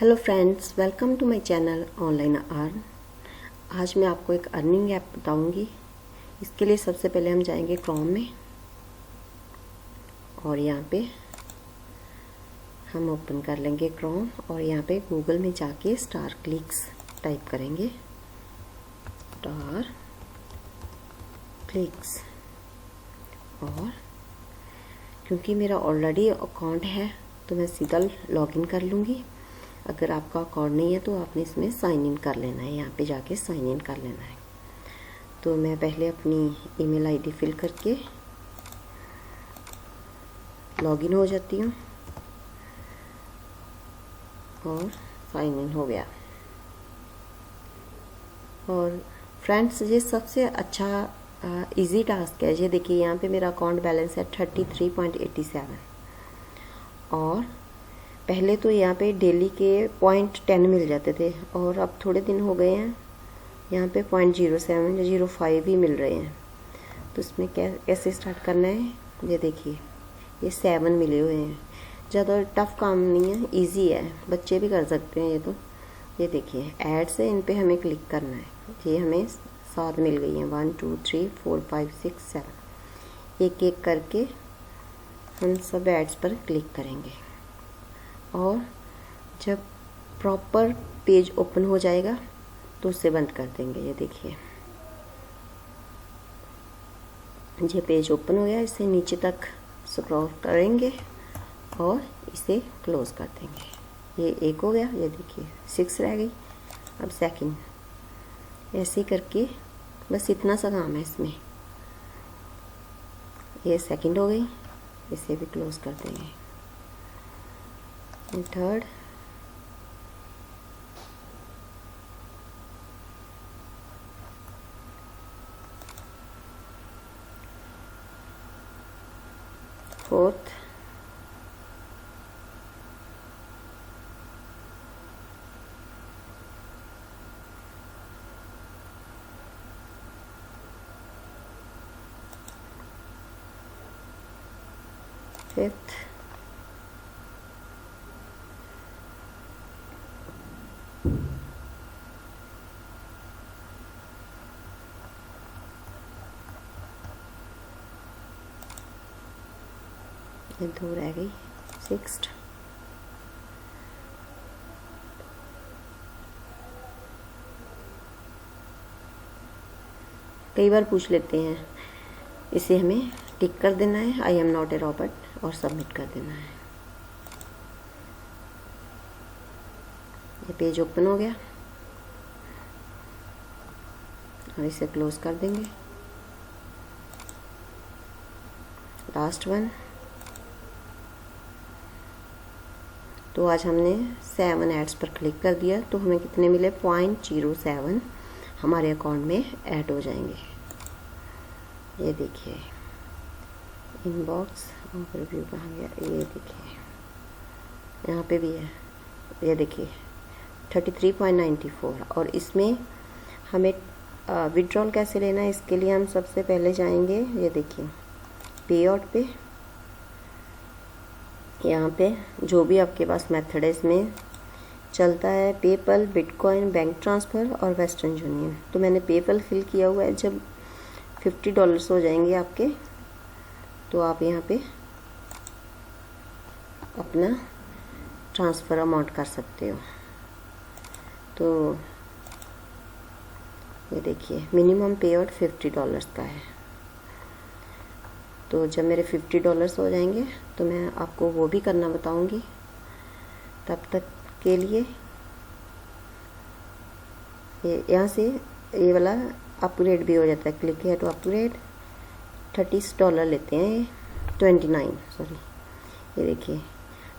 Hello friends, welcome to my channel online earn. आज मैं आपको एक अर्निंग ऐप बताऊंगी। इसके लिए सबसे पहले हम जाएंगे क्रोम में और यहाँ पे हम ओपन कर लेंगे क्रोम और यहाँ पे गूगल में जाके स्टार क्लिक्स टाइप करेंगे। स्टार क्लिक्स, और क्योंकि मेरा ऑलरेडी अकाउंट है तो मैं सीधा लॉगिन कर लूँगी। अगर आपका अकाउंट नहीं है तो आपने इसमें साइन इन कर लेना है, यहाँ पे जाके साइन इन कर लेना है। तो मैं पहले अपनी ईमेल आईडी फिल करके लॉगिन हो जाती हूँ और साइन इन हो गया। और फ्रेंड्स, ये सबसे अच्छा इजी टास्क है। ये देखिए, यहाँ पे मेरा अकाउंट बैलेंस है 33.87 और पहले तो यहाँ पे डेली के 0.10 मिल जाते थे और अब थोड़े दिन हो गए हैं यहाँ पे 0.07 या 0.5 ही मिल रहे हैं। तो इसमें कैसे स्टार्ट करना है, ये देखिए, ये 7 मिले हुए हैं। ज़्यादा टफ काम नहीं है, इजी है, बच्चे भी कर सकते हैं ये तो। ये देखिए, ऐड से इन पे हमें क्लिक करना है। ये हमें 7 मिल गई हैं, 1 2 3 4 5 6 7। एक एक करके हम सब एड्स पर क्लिक करेंगे और जब प्रॉपर पेज ओपन हो जाएगा तो उसे बंद कर देंगे। ये देखिए, ये पेज ओपन हो गया। इसे नीचे तक स्क्रॉल करेंगे और इसे क्लोज कर देंगे। ये एक हो गया, ये देखिए 6 रह गई। अब सेकंड, ऐसे करके बस इतना सा काम है इसमें। ये सेकंड हो गई, इसे भी क्लोज कर देंगे। थर्ड, फोर्थ, फिफ्थ, ये 2 रह गई, सिक्स्थ, कई बार पूछ लेते हैं। इसे हमें टिक कर देना है, I am not a robot, और सबमिट कर देना है। ये पेज ओपन हो गया और इसे क्लोज कर देंगे। Last one. तो आज हमने 7 एड्स पर क्लिक कर दिया तो हमें कितने मिले, 0.07 हमारे अकाउंट में ऐड हो जाएंगे। ये देखिए, इनबॉक्स ओवरव्यू कहाँ गया, ये देखिए यहाँ पे भी है। ये देखिए 33.94। और इसमें हमें विड्रॉल कैसे लेना है, इसके लिए हम सबसे पहले जाएंगे, ये देखिए, पे आउट पे। यहाँ पे जो भी आपके पास मेथड है इसमें चलता है, पेपल, बिटकॉइन, बैंक ट्रांसफ़र और वेस्टर्न यूनियन। तो मैंने पेपल फिल किया हुआ है। जब $50 हो जाएंगे आपके तो आप यहाँ पे अपना ट्रांसफ़र अमाउंट कर सकते हो। तो ये देखिए, मिनिमम पे आउट $50 का है। तो जब मेरे $50 हो जाएंगे तो मैं आपको वो भी करना बताऊंगी। तब तक के लिए ये यहाँ से ये वाला अपग्रेड भी हो जाता है। क्लिक है तो अपग्रेड, $30 लेते हैं, 29 सॉरी। ये देखिए,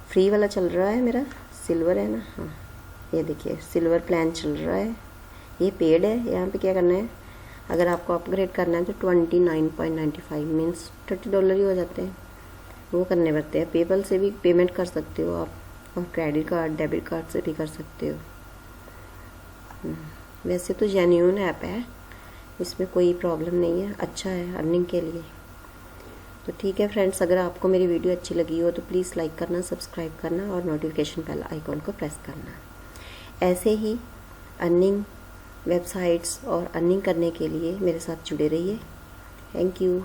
फ्री वाला चल रहा है मेरा, सिल्वर है ना, हाँ ये देखिए सिल्वर प्लान चल रहा है। ये पेड है। यहाँ पे क्या करना है, अगर आपको अपग्रेड करना है तो 29.95 मीन्स $30 ही हो जाते हैं, वो करने पड़ते हैं। पेपल से भी पेमेंट कर सकते हो आप, और क्रेडिट कार्ड, डेबिट कार्ड से भी कर सकते हो। वैसे तो जेन्युइन ऐप है, इसमें कोई प्रॉब्लम नहीं है, अच्छा है अर्निंग के लिए। तो ठीक है फ्रेंड्स, अगर आपको मेरी वीडियो अच्छी लगी हो तो प्लीज़ लाइक करना, सब्सक्राइब करना और नोटिफिकेशन बेल आइकॉन को प्रेस करना। ऐसे ही अर्निंग वेबसाइट्स और अर्निंग करने के लिए मेरे साथ जुड़े रहिए। Thank you.